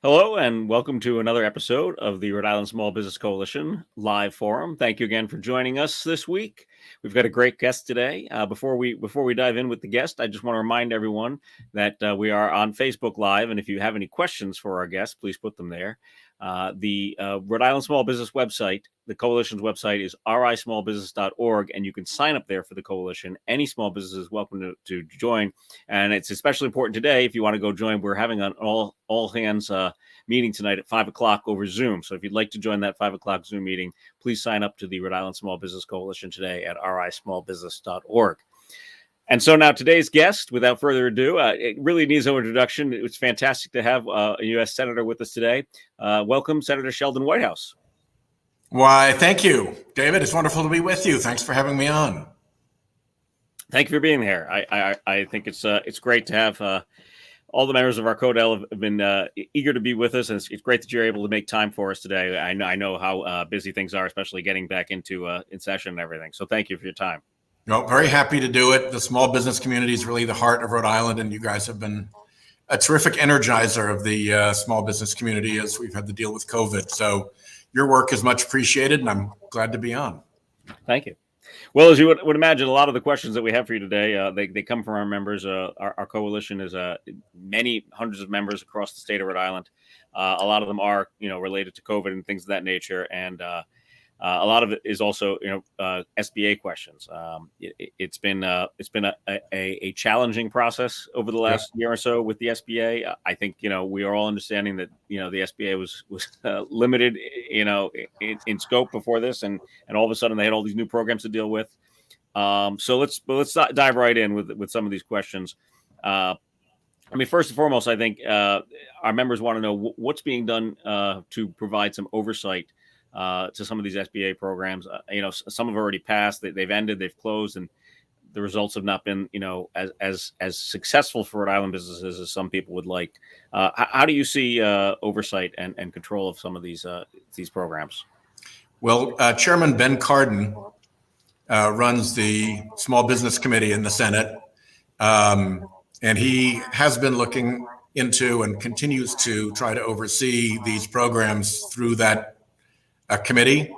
Hello and welcome to another episode of the Rhode Island Small Business Coalition live forum. Thank you again for joining us this week. We've got a great guest today. Before we dive in with the guest, I just want to remind everyone that we are on Facebook Live, and if you have any questions for our guest, please put them there. The Rhode Island Small Business website, the coalition's website, is rismallbusiness.org, and you can sign up there for the coalition. Any small business is welcome to join, and it's especially important today if you want to go join. We're having an all hands meeting tonight at 5 o'clock over Zoom. So if you'd like to join that 5 o'clock Zoom meeting, please sign up to the Rhode Island Small Business Coalition today at rismallbusiness.org. And so now today's guest, without further ado, it really needs no introduction. It's fantastic to have a U.S. Senator with us today. Welcome, Senator Sheldon Whitehouse. Why, thank you, David. It's wonderful to be with you. Thanks for having me on. Thank you for being here. I think it's great to have all the members of our CODEL have been eager to be with us, and it's great that you're able to make time for us today. I know how busy things are, especially getting back into in session and everything. So thank you for your time. No, very happy to do it. The small business community is really the heart of Rhode Island, and you guys have been a terrific energizer of the small business community as we've had to deal with COVID. So your work is much appreciated, and I'm glad to be on. Thank you. Well, as you would imagine, a lot of the questions that we have for you today, they come from our members. Our coalition is many hundreds of members across the state of Rhode Island. A lot of them are, related to COVID and things of that nature, and a lot of it is also, SBA questions. It's been a challenging process over the last year or so with the SBA. I think we are all understanding that the SBA was limited, in scope before this, and all of a sudden they had all these new programs to deal with. So let's dive right in with some of these questions. First and foremost, I think our members want to know what's being done to provide some oversight to some of these SBA programs. Some have already passed, they've ended, they've closed, and the results have not been, as successful for Rhode Island businesses as some people would like. How do you see oversight and control of some of these programs? Well, Chairman Ben Cardin runs the Small Business Committee in the Senate, and he has been looking into and continues to try to oversee these programs through that committee.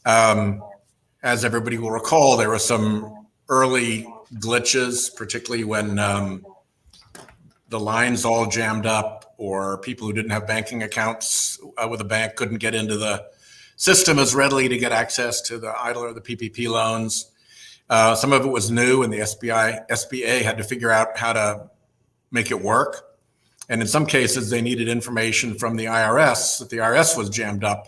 As everybody will recall, there were some early glitches, particularly when the lines all jammed up, or people who didn't have banking accounts with a bank couldn't get into the system as readily to get access to the EIDL or the PPP loans. Some of it was new, and the SBA had to figure out how to make it work. And in some cases, they needed information from the IRS that the IRS was jammed up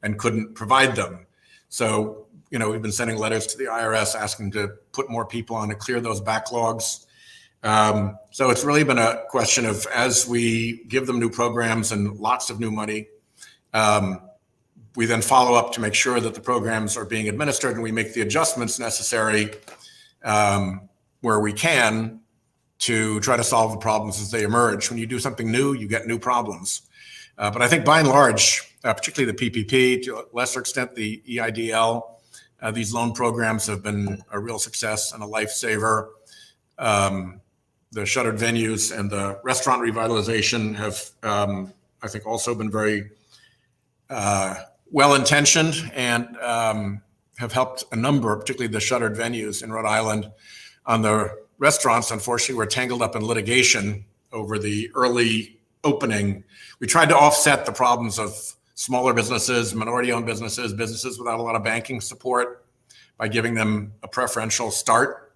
and couldn't provide them. So, we've been sending letters to the IRS asking to put more people on to clear those backlogs. So it's really been a question of, as we give them new programs and lots of new money, we then follow up to make sure that the programs are being administered, and we make the adjustments necessary where we can to try to solve the problems as they emerge. When you do something new, you get new problems. But I think by and large, particularly the PPP, to a lesser extent the EIDL, these loan programs have been a real success and a lifesaver. The shuttered venues and the restaurant revitalization have, I think, also been very well-intentioned and have helped a number, particularly the shuttered venues in Rhode Island. On the restaurants, unfortunately, we're tangled up in litigation over the early opening. We tried to offset the problems of smaller businesses, minority-owned businesses, businesses without a lot of banking support by giving them a preferential start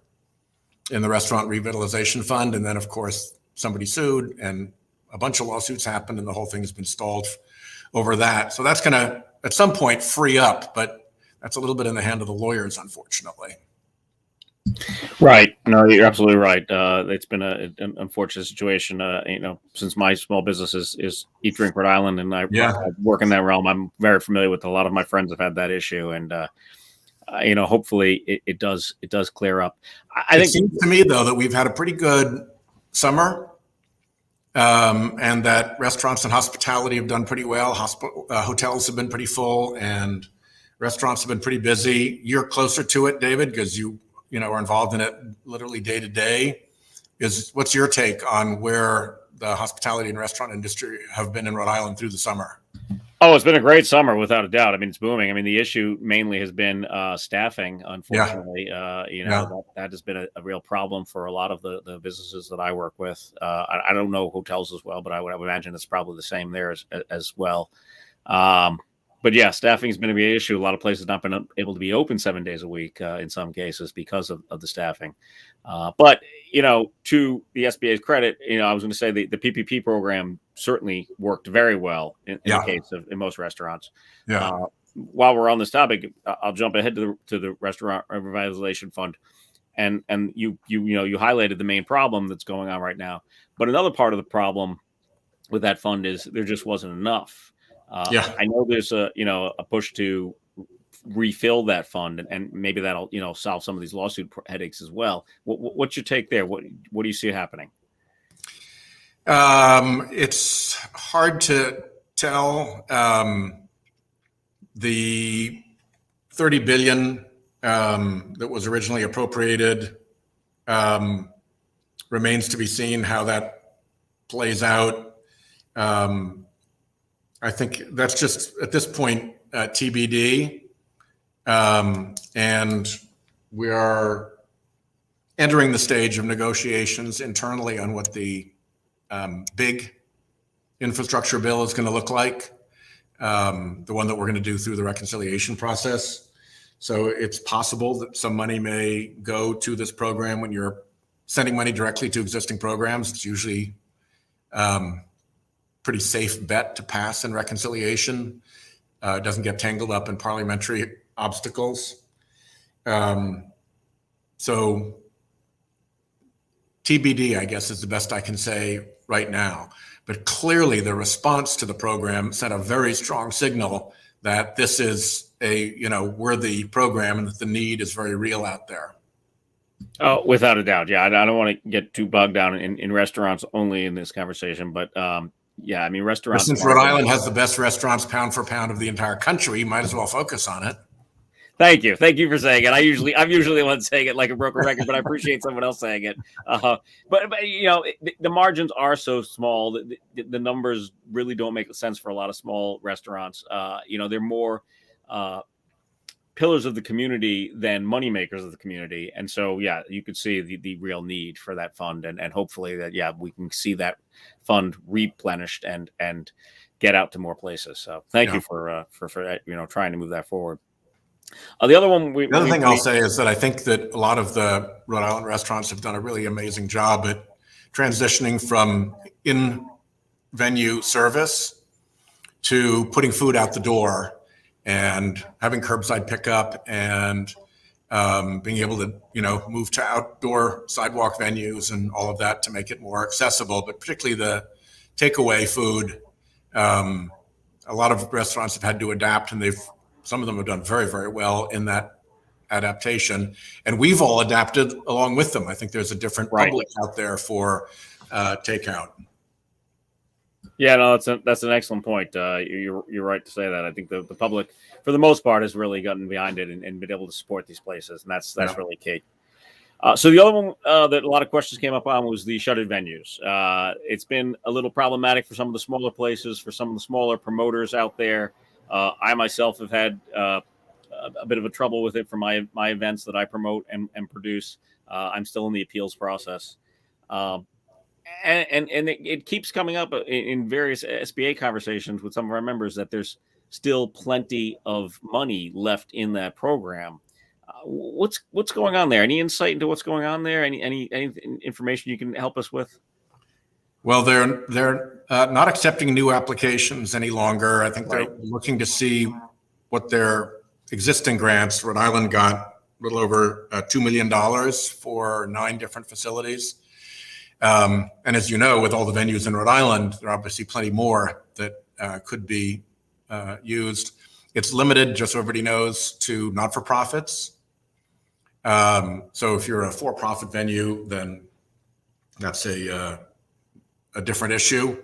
in the Restaurant Revitalization Fund. And then, of course, somebody sued and a bunch of lawsuits happened, and the whole thing has been stalled over that. So that's going to, at some point, free up, but that's a little bit in the hand of the lawyers, unfortunately. Right. No, you're absolutely right. It's been an unfortunate situation. Since my small business is Eat Drink Rhode Island, and I work in that realm, I'm very familiar with a lot of my friends have had that issue, and hopefully it does clear up. I think it seems to me, though, that we've had a pretty good summer, and that restaurants and hospitality have done pretty well. Hotels have been pretty full, and restaurants have been pretty busy. You're closer to it, David, because you are involved in it literally day to day. What's your take on where the hospitality and restaurant industry have been in Rhode Island through the summer? Oh, it's been a great summer without a doubt. I mean, it's booming. I mean, the issue mainly has been staffing, unfortunately. That has been a real problem for a lot of the businesses that I work with. I don't know hotels as well, but I would imagine it's probably the same there as well. But yeah, staffing has been a big issue. A lot of places not been able to be open 7 days a week in some cases because of the staffing. But to the SBA's credit, I was going to say the PPP program certainly worked very well in the case of in most restaurants. Yeah. While we're on this topic, I'll jump ahead to the Restaurant Revitalization Fund, and you highlighted the main problem that's going on right now. But another part of the problem with that fund is there just wasn't enough. I know there's a push to refill that fund, and maybe that'll solve some of these lawsuit headaches as well. What's your take there? What do you see happening? It's hard to tell. The $30 billion that was originally appropriated remains to be seen how that plays out. I think that's just at this point TBD. And we are entering the stage of negotiations internally on what the big infrastructure bill is going to look like, the one that we're going to do through the reconciliation process. So it's possible that some money may go to this program. When you're sending money directly to existing programs, it's usually pretty safe bet to pass in reconciliation. It doesn't get tangled up in parliamentary obstacles. So TBD, I guess, is the best I can say right now. But clearly the response to the program sent a very strong signal that this is a worthy program and that the need is very real out there. Oh, without a doubt. Yeah, I don't want to get too bogged down in restaurants only in this conversation, but yeah, I mean, restaurants. Since Rhode Island has the best restaurants pound for pound of the entire country, you might as well focus on it. Thank you for saying it. I'm usually the one saying it like a broken record, but I appreciate someone else saying it. But the margins are so small that the numbers really don't make sense for a lot of small restaurants. They're more pillars of the community than money makers of the community, and so yeah, you could see the real need for that fund, and hopefully that we can see that fund replenished and get out to more places. So thank you for trying to move that forward. The other one, the other thing I'll say is that I think that a lot of the Rhode Island restaurants have done a really amazing job at transitioning from in-venue service to putting food out the door and having curbside pickup and being able to, move to outdoor sidewalk venues and all of that to make it more accessible. But particularly the takeaway food, a lot of restaurants have had to adapt, and some of them have done very, very well in that adaptation. And we've all adapted along with them. I think there's a different public out there for takeout. Yeah, no, that's an excellent point. You're right to say that. I think the public, for the most part, has really gotten behind it and been able to support these places, and that's really key. So the other one that a lot of questions came up on was the shuttered venues. It's been a little problematic for some of the smaller places, for some of the smaller promoters out there. I myself have had a bit of a trouble with it for my events that I promote and produce. I'm still in the appeals process. And it keeps coming up in various SBA conversations with some of our members that there's still plenty of money left in that program. What's going on there? Any insight into what's going on there? Any information you can help us with? Well, they're not accepting new applications any longer. I think they're looking to see what their existing grants. Rhode Island got a little over $2 million for 9 different facilities. And as you know, with all the venues in Rhode Island, there are obviously plenty more that could be used. It's limited, just so everybody knows, to not-for-profits. So if you're a for-profit venue, then that's a different issue.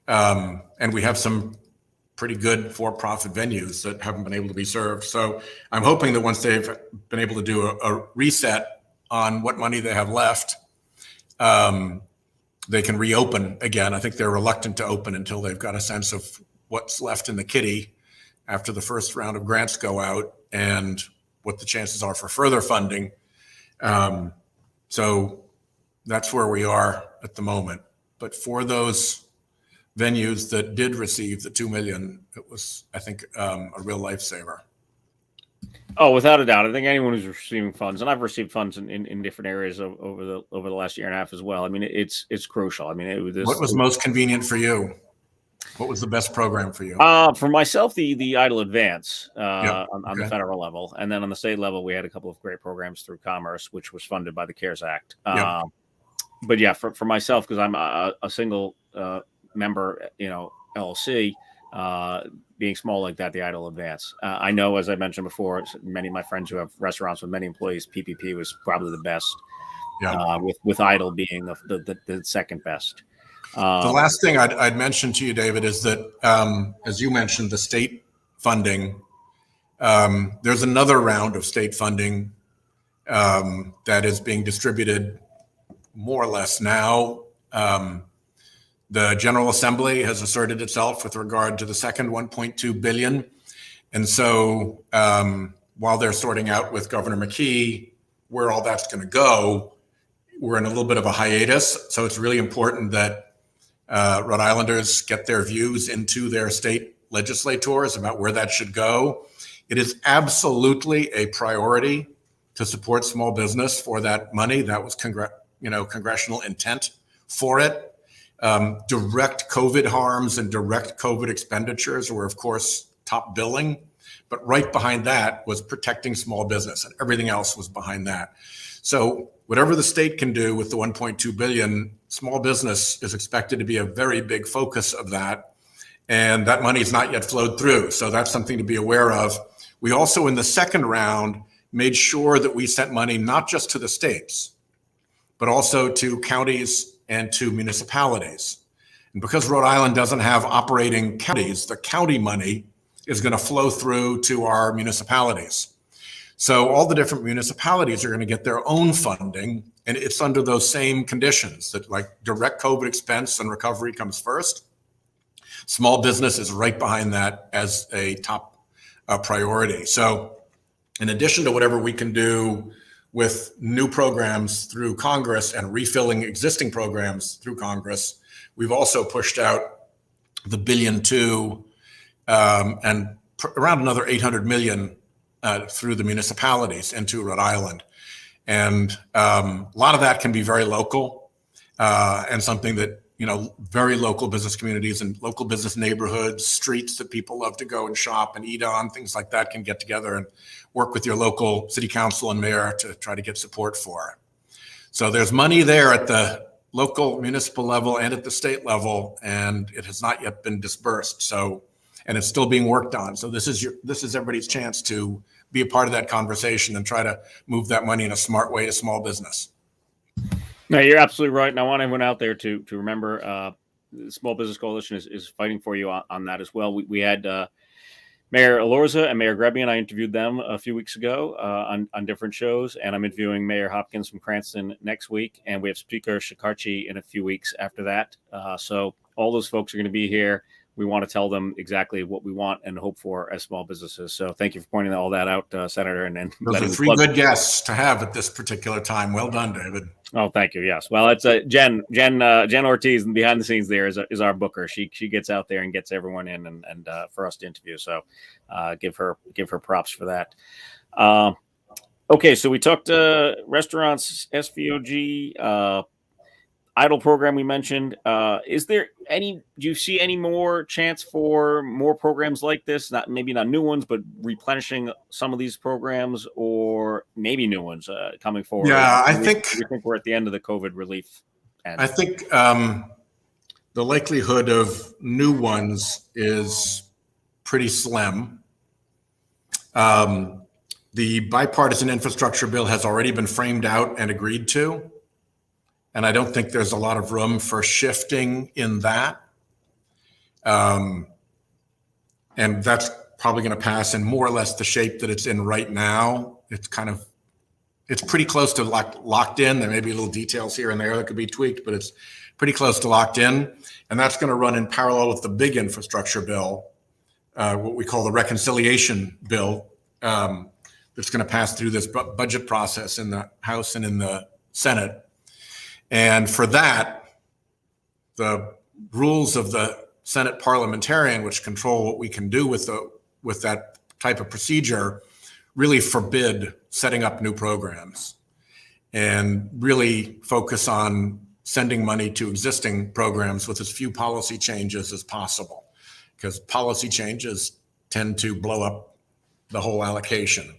And we have some pretty good for-profit venues that haven't been able to be served. So I'm hoping that once they've been able to do a reset on what money they have left, they can reopen again. I think they're reluctant to open until they've got a sense of what's left in the kitty after the first round of grants go out and what the chances are for further funding. So that's where we are at the moment. But for those venues that did receive the $2 million, it was, I think, a real lifesaver. Oh, without a doubt. I think anyone who's receiving funds, and I've received funds in different areas over the last year and a half as well. I mean, it's crucial. I mean, What was most convenient for you? What was the best program for you? For myself, the Idle Advance Yep. on the federal level, and then on the state level, we had a couple of great programs through Commerce, which was funded by the CARES Act. Yep. But yeah, for myself, because I'm a single member, LLC, being small like that, the Idle Advance. I know, as I mentioned before, many of my friends who have restaurants with many employees, PPP was probably the best. Yeah. With Idle being the second best. The last thing I'd mention to you, David, is that, as you mentioned, the state funding, there's another round of state funding that is being distributed more or less now. The General Assembly has asserted itself with regard to the second 1.2 billion. And so while they're sorting out with Governor McKee where all that's going to go, we're in a little bit of a hiatus. So it's really important that Rhode Islanders get their views into their state legislators about where that should go. It is absolutely a priority to support small business for that money. That was congressional intent for it. Direct COVID harms and direct COVID expenditures were, of course, top billing. But right behind that was protecting small business, and everything else was behind that. So whatever the state can do with the 1.2 billion, small business is expected to be a very big focus of that. And that money has not yet flowed through. So that's something to be aware of. We also, in the second round, made sure that we sent money not just to the states, but also to counties and to municipalities. And because Rhode Island doesn't have operating counties, the county money is going to flow through to our municipalities. So all the different municipalities are going to get their own funding, and it's under those same conditions that, like, direct COVID expense and recovery comes first. Small business is right behind that as a top priority. So in addition to whatever we can do with new programs through Congress and refilling existing programs through Congress, we've also pushed out the $1.2 billion and around another $800 million through the municipalities into Rhode Island. And a lot of that can be very local and something that, very local business communities and local business neighborhoods, streets that people love to go and shop and eat on, things like that, can get together and work with your local city council and mayor to try to get support for. So there's money there at the local municipal level and at the state level, and it has not yet been dispersed. So, and it's still being worked on. So this is everybody's chance to be a part of that conversation and try to move that money in a smart way to small business. No, you're absolutely right. And I want everyone out there to remember the Small Business Coalition is fighting for you on that as well. We had Mayor Alorza and Mayor Grebian. I interviewed them a few weeks ago on different shows, and I'm interviewing Mayor Hopkins from Cranston next week, and we have Speaker Shikarchi in a few weeks after that. So all those folks are going to be here. We want to tell them exactly what we want and hope for as small businesses. So thank you for pointing all that out, Senator. And those are three good guests to have at this particular time. Well done, David. Oh, thank you. Yes. Well, it's Jen Ortiz, and behind the scenes there is our booker. She gets out there and gets everyone in and for us to interview. So give her props for that. Okay, so we talked restaurants, SVOG, Idle program we mentioned. Is there do you see any more chance for more programs like this? Maybe not new ones, but replenishing some of these programs, or maybe new ones coming forward? Yeah, I think we're at the end of the COVID relief. I think the likelihood of new ones is pretty slim. The bipartisan infrastructure bill has already been framed out and agreed to. And I don't think there's a lot of room for shifting in that. And that's probably going to pass in more or less the shape that it's in right now. It's kind of it's pretty close to locked in. There may be little details here and there that could be tweaked, but it's pretty close to locked in. And that's going to run in parallel with the big infrastructure bill, what we call the reconciliation bill, that's going to pass through this budget process in the House and in the Senate. And for that, the rules of the Senate parliamentarian, which control what we can do with that type of procedure, really forbid setting up new programs and really focus on sending money to existing programs with as few policy changes as possible, because policy changes tend to blow up the whole allocation.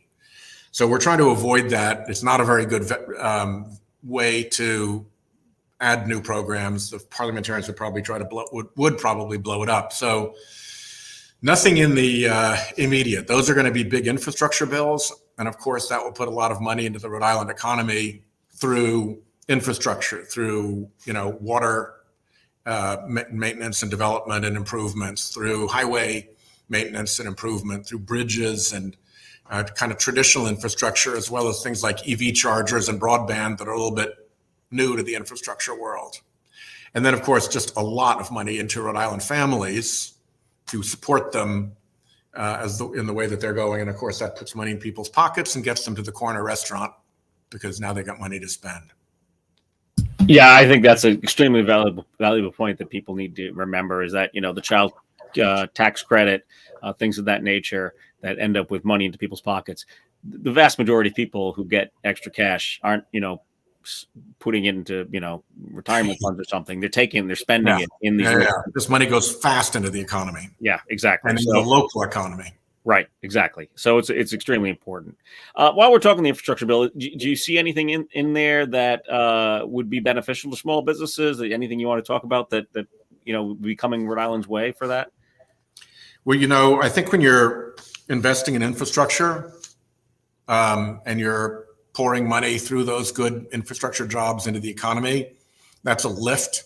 So we're trying to avoid that. It's not a very good way to add new programs. The parliamentarians would probably probably blow it up. So nothing in the immediate. Those are going to be big infrastructure bills. And of course, that will put a lot of money into the Rhode Island economy through infrastructure, through water maintenance and development and improvements, through highway maintenance and improvement, through bridges and kind of traditional infrastructure, as well as things like EV chargers and broadband that are a little bit new to the infrastructure world. And then, of course, just a lot of money into Rhode Island families to support them in the way that they're going. And of course, that puts money in people's pockets and gets them to the corner restaurant because now they got money to spend. Yeah, I think that's an extremely valuable point that people need to remember, is that, the child tax credit, things of that nature that end up with money into people's pockets. The vast majority of people who get extra cash aren't, putting it into, retirement funds or something. They're spending it in these. Yeah. This money goes fast into the economy. Yeah, exactly. And into the local economy. Right, exactly. So it's extremely important. While we're talking the infrastructure bill, do you see anything in there that would be beneficial to small businesses? Anything you want to talk about that would be coming Rhode Island's way for that? Well, I think when you're investing in infrastructure and you're pouring money through those good infrastructure jobs into the economy, that's a lift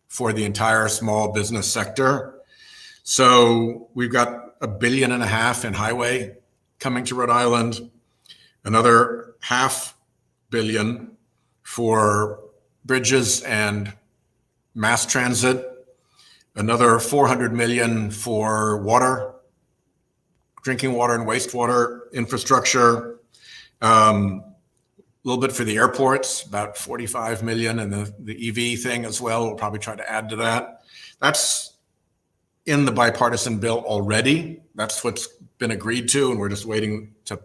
for the entire small business sector. So we've got $1.5 billion in highway coming to Rhode Island, another $500 million for bridges and mass transit, another $400 million for water, drinking water and wastewater infrastructure, a little bit for the airports, about $45 million, and the EV thing as well. We'll probably try to add to that. That's in the bipartisan bill already. That's what's been agreed to, and we're just waiting to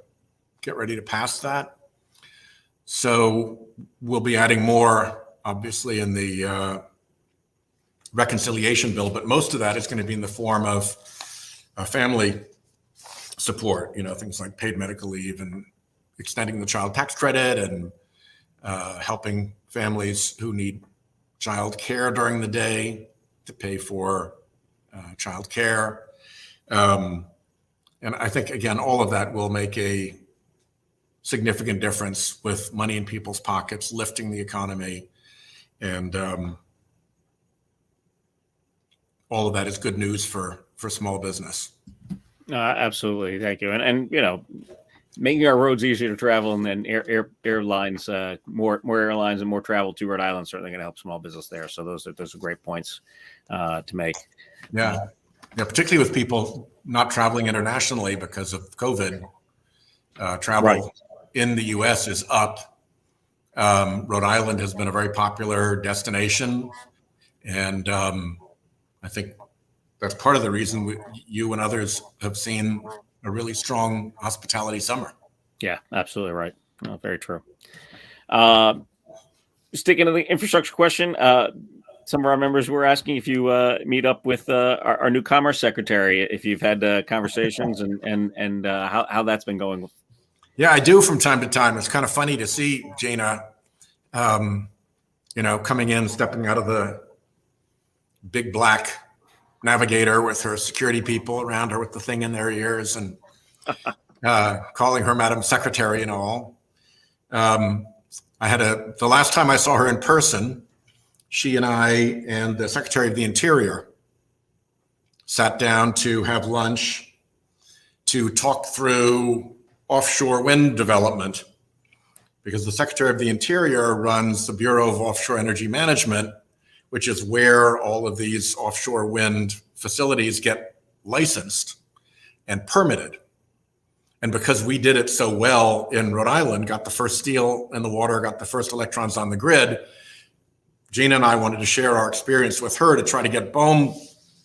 get ready to pass that. So we'll be adding more, obviously, in the reconciliation bill, but most of that is going to be in the form of family support, things like paid medical leave and extending the child tax credit and helping families who need child care during the day to pay for child care. And I think, again, all of that will make a significant difference with money in people's pockets, lifting the economy. And all of that is good news for small business. Absolutely. Thank you. And making our roads easier to travel, and then airlines, more airlines and more travel to Rhode Island, certainly going to help small business there. So those are great points to make. Yeah, particularly with people not traveling internationally because of COVID. Travel in the U.S. is up. Rhode Island has been a very popular destination, and I think that's part of the reason you and others have seen a really strong hospitality summer. Yeah, absolutely right. No, very true. Sticking to the infrastructure question, some of our members were asking if you meet up with our new Commerce Secretary, if you've had conversations and how that's been going. Yeah, I do from time to time. It's kind of funny to see Gina, coming in, stepping out of the big black Navigator with her security people around her with the thing in their ears and calling her Madam Secretary and all. The last time I saw her in person, she and I and the Secretary of the Interior sat down to have lunch to talk through offshore wind development because the Secretary of the Interior runs the Bureau of Offshore Energy Management, which is where all of these offshore wind facilities get licensed and permitted. And because we did it so well in Rhode Island, got the first steel in the water, got the first electrons on the grid, Gina and I wanted to share our experience with her to try to get BOEM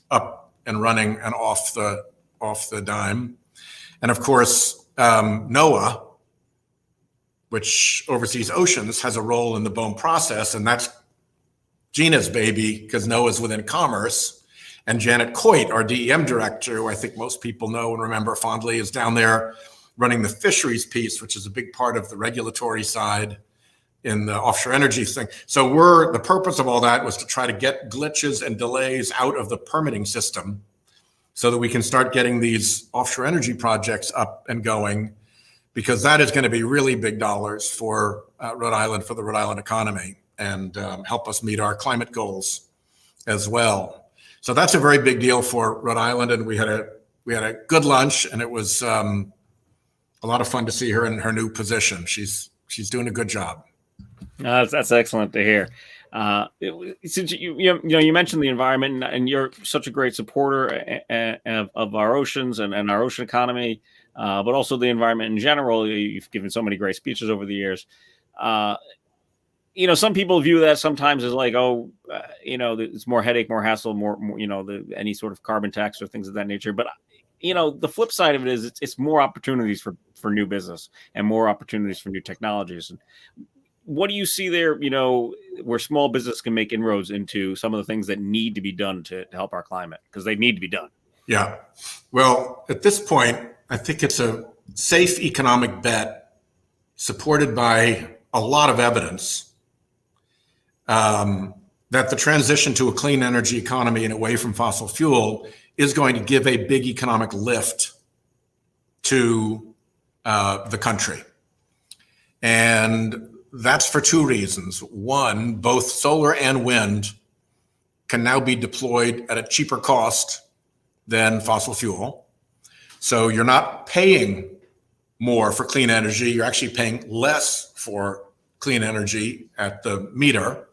up and running and off the dime. And of course, NOAA, which oversees oceans, has a role in the BOEM process, and that's Gina's baby because NOAA's within commerce. And Janet Coit, our DEM director, who I think most people know and remember fondly, is down there running the fisheries piece, which is a big part of the regulatory side in the offshore energy thing. So the purpose of all that was to try to get glitches and delays out of the permitting system so that we can start getting these offshore energy projects up and going, because that is going to be really big dollars for Rhode Island, for the Rhode Island economy, and help us meet our climate goals as well. So that's a very big deal for Rhode Island, and we had a good lunch, and it was a lot of fun to see her in her new position. She's doing a good job. That's excellent to hear. Since you mentioned the environment, and you're such a great supporter of our oceans and our ocean economy, but also the environment in general. You've given so many great speeches over the years. Some people view that sometimes as like, it's more headache, more hassle, more any sort of carbon tax or things of that nature. But the flip side of it is it's more opportunities for new business and more opportunities for new technologies. And what do you see there, where small business can make inroads into some of the things that need to be done to help our climate, because they need to be done? Yeah. Well, at this point, I think it's a safe economic bet supported by a lot of evidence that the transition to a clean energy economy and away from fossil fuel is going to give a big economic lift to the country. And that's for two reasons. One, both solar and wind can now be deployed at a cheaper cost than fossil fuel. So you're not paying more for clean energy, you're actually paying less for clean energy at the meter.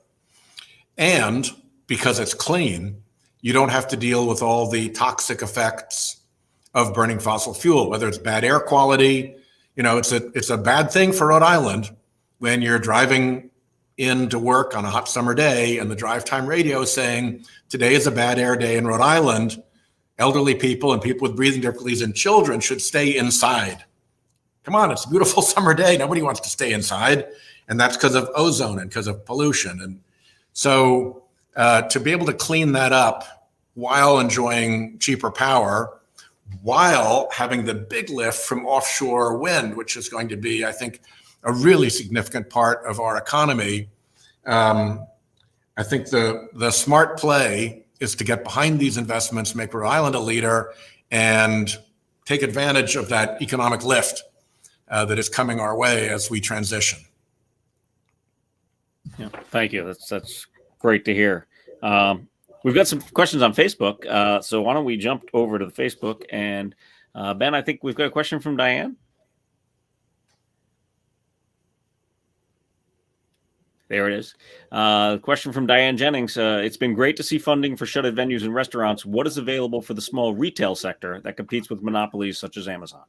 And because it's clean, you don't have to deal with all the toxic effects of burning fossil fuel, whether it's bad air quality. It's a bad thing for Rhode Island when you're driving in to work on a hot summer day and the drive time radio is saying, today is a bad air day in Rhode Island. Elderly people and people with breathing difficulties and children should stay inside. Come on, it's a beautiful summer day. Nobody wants to stay inside. And that's because of ozone and because of pollution. And so to be able to clean that up while enjoying cheaper power, while having the big lift from offshore wind, which is going to be, I think, a really significant part of our economy. I think the smart play is to get behind these investments, make Rhode Island a leader, and take advantage of that economic lift that is coming our way as we transition. Yeah, thank you. That's great to hear. We've got some questions on Facebook, so why don't we jump over to the Facebook? And Ben, I think we've got a question from Diane. There it is. Question from Diane Jennings. It's been great to see funding for shut-in venues and restaurants. What is available for the small retail sector that competes with monopolies such as Amazon?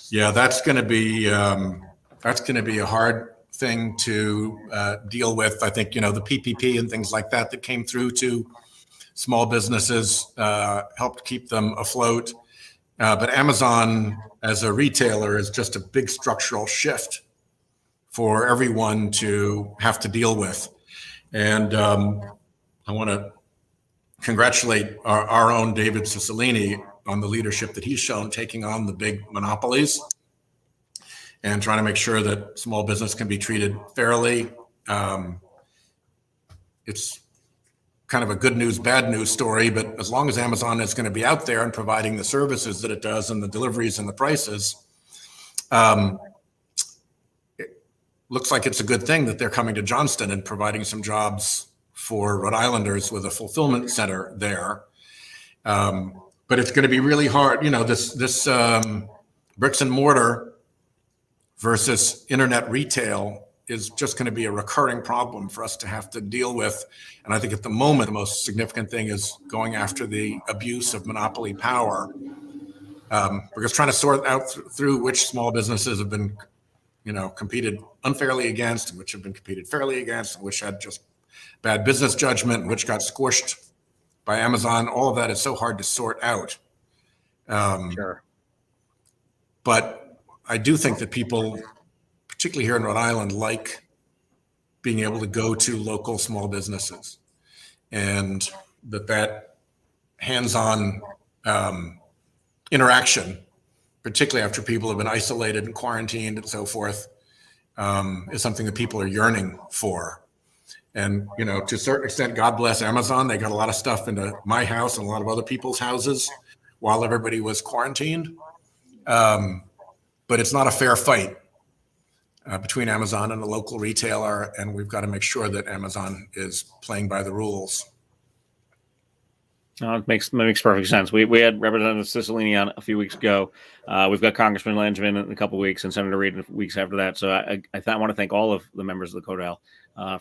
Yeah, that's going to be a hard thing to deal with. I think the PPP and things like that came through to small businesses helped keep them afloat. But Amazon as a retailer is just a big structural shift for everyone to have to deal with. And I want to congratulate our own David Cicilline on the leadership that he's shown, taking on the big monopolies and trying to make sure that small business can be treated fairly. It's kind of a good news, bad news story, but as long as Amazon is going to be out there and providing the services that it does and the deliveries and the prices, looks like it's a good thing that they're coming to Johnston and providing some jobs for Rhode Islanders with a fulfillment center there. But it's going to be really hard. This bricks and mortar versus internet retail is just going to be a recurring problem for us to have to deal with. And I think at the moment, the most significant thing is going after the abuse of monopoly power, because trying to sort out through which small businesses have been, competed unfairly against, and which have been competed fairly against, and which had just bad business judgment, and which got squished by Amazon. All of that is so hard to sort out. Sure. But I do think that people, particularly here in Rhode Island, like being able to go to local small businesses, and that hands-on interaction, particularly after people have been isolated and quarantined and so forth, is something that people are yearning for. And, to a certain extent, God bless Amazon. They got a lot of stuff into my house and a lot of other people's houses while everybody was quarantined. But it's not a fair fight between Amazon and a local retailer, and we've got to make sure that Amazon is playing by the rules. It makes perfect sense. We had Representative Cicilline on a few weeks ago. We've got Congressman Langevin in a couple of weeks and Senator Reid in weeks after that. So I want to thank all of the members of the CODAL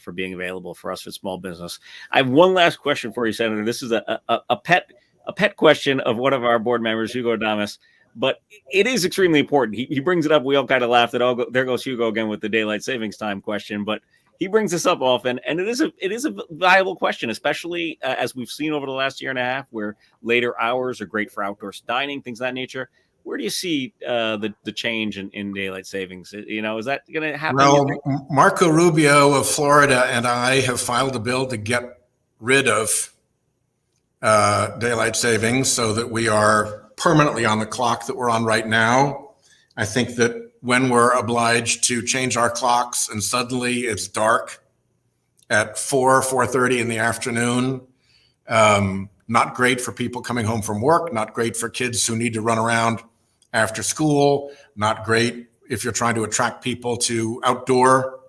for being available for us at small business. I have one last question for you, Senator. This is a pet question of one of our board members, Hugo Adames, but it is extremely important. He brings it up. We all kind of laughed at, there goes Hugo again with the daylight savings time question, but he brings this up often, and it is a viable question, especially as we've seen over the last year and a half, where later hours are great for outdoor dining, things of that nature. Where do you see the change in daylight savings? Is that going to happen? Well, Marco Rubio of Florida and I have filed a bill to get rid of daylight savings so that we are permanently on the clock that we're on right now. I think that when we're obliged to change our clocks and suddenly it's dark at 4:30 in the afternoon, not great for people coming home from work, not great for kids who need to run around after school, not great if you're trying to attract people to outdoor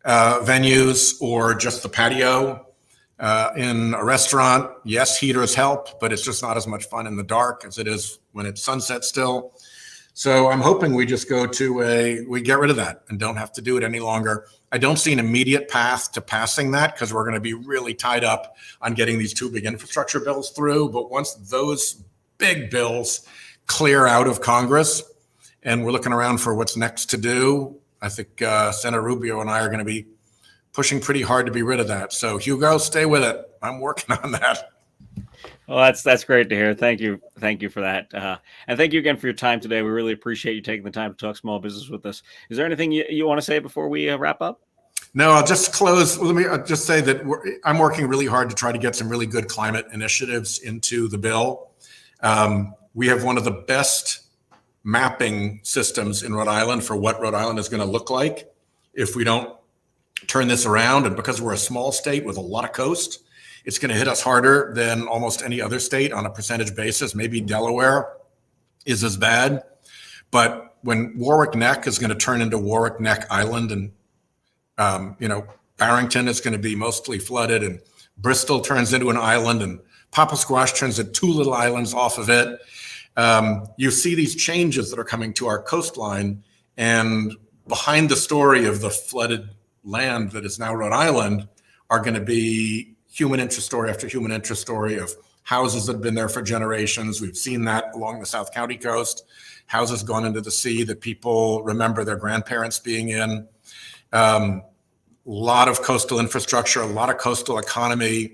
venues or just the patio in a restaurant. Yes, heaters help, but it's just not as much fun in the dark as it is when it's sunset still. So I'm hoping we just we get rid of that and don't have to do it any longer. I don't see an immediate path to passing that because we're going to be really tied up on getting these two big infrastructure bills through. But once those big bills clear out of Congress and we're looking around for what's next to do, I think Senator Rubio and I are going to be pushing pretty hard to be rid of that. So Hugo, stay with it. I'm working on that. Well, that's great to hear. Thank you for that, and thank you again for your time today. We really appreciate you taking the time to talk small business with us. Is there anything you want to say before we wrap up? No, I'll just close. Let me just say that I'm working really hard to try to get some really good climate initiatives into the bill. We have one of the best mapping systems in Rhode Island for what Rhode Island is going to look like if we don't turn this around. And because we're a small state with a lot of coast, it's going to hit us harder than almost any other state on a percentage basis. Maybe Delaware is as bad. But when Warwick Neck is going to turn into Warwick Neck Island, and Barrington is going to be mostly flooded, and Bristol turns into an island, and Papa Squash turns into two little islands off of it. You see these changes that are coming to our coastline, and behind the story of the flooded land that is now Rhode Island are going to be human interest story after human interest story of houses that have been there for generations. We've seen that along the South County coast, houses gone into the sea that people remember their grandparents being in. A lot of coastal infrastructure, a lot of coastal economy.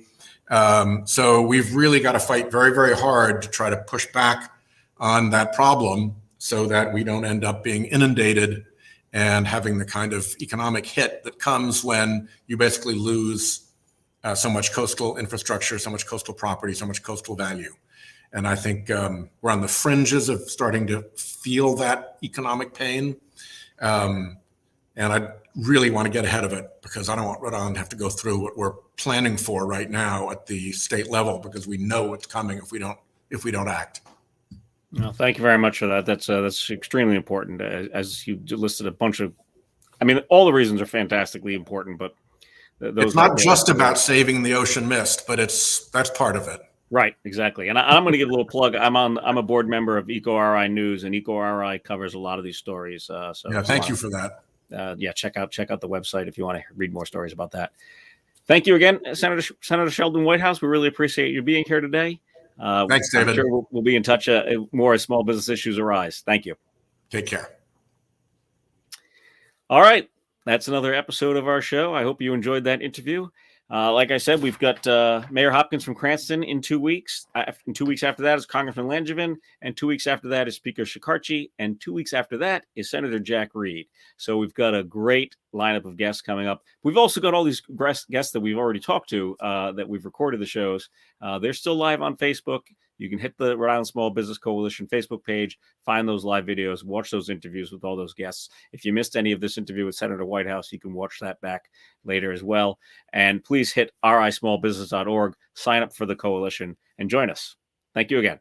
So we've really got to fight very, very hard to try to push back on that problem so that we don't end up being inundated and having the kind of economic hit that comes when you basically lose so much coastal infrastructure, so much coastal property, so much coastal value. And I think we're on the fringes of starting to feel that economic pain. And I really want to get ahead of it because I don't want Rhode Island to have to go through what we're planning for right now at the state level, because we know what's coming if we don't act. Well, thank you very much for that. That's extremely important. As you listed a bunch of, all the reasons are fantastically important, but it's not just about saving the ocean mist, but that's part of it. Right, exactly. And I'm going to give a little plug. I'm a board member of EcoRI News, and EcoRI covers a lot of these stories. So Yeah, if you thank you want for that. to, check out the website if you want to read more stories about that. Thank you again, Senator Sheldon Whitehouse. We really appreciate you being here today. Thanks, I'm David. sure we'll be in touch more as small business issues arise. Thank you. Take care. All right. That's another episode of our show. I hope you enjoyed that interview. Like I said, we've got Mayor Hopkins from Cranston in 2 weeks. In 2 weeks after that is Congressman Langevin. And 2 weeks after that is Speaker Shekarchi. And 2 weeks after that is Senator Jack Reed. So we've got a great lineup of guests coming up. We've also got all these guests that we've already talked to that we've recorded the shows. They're still live on Facebook. You can hit the Rhode Island Small Business Coalition Facebook page, find those live videos, watch those interviews with all those guests. If you missed any of this interview with Senator Whitehouse, you can watch that back later as well. And please hit rismallbusiness.org, sign up for the coalition, and join us. Thank you again.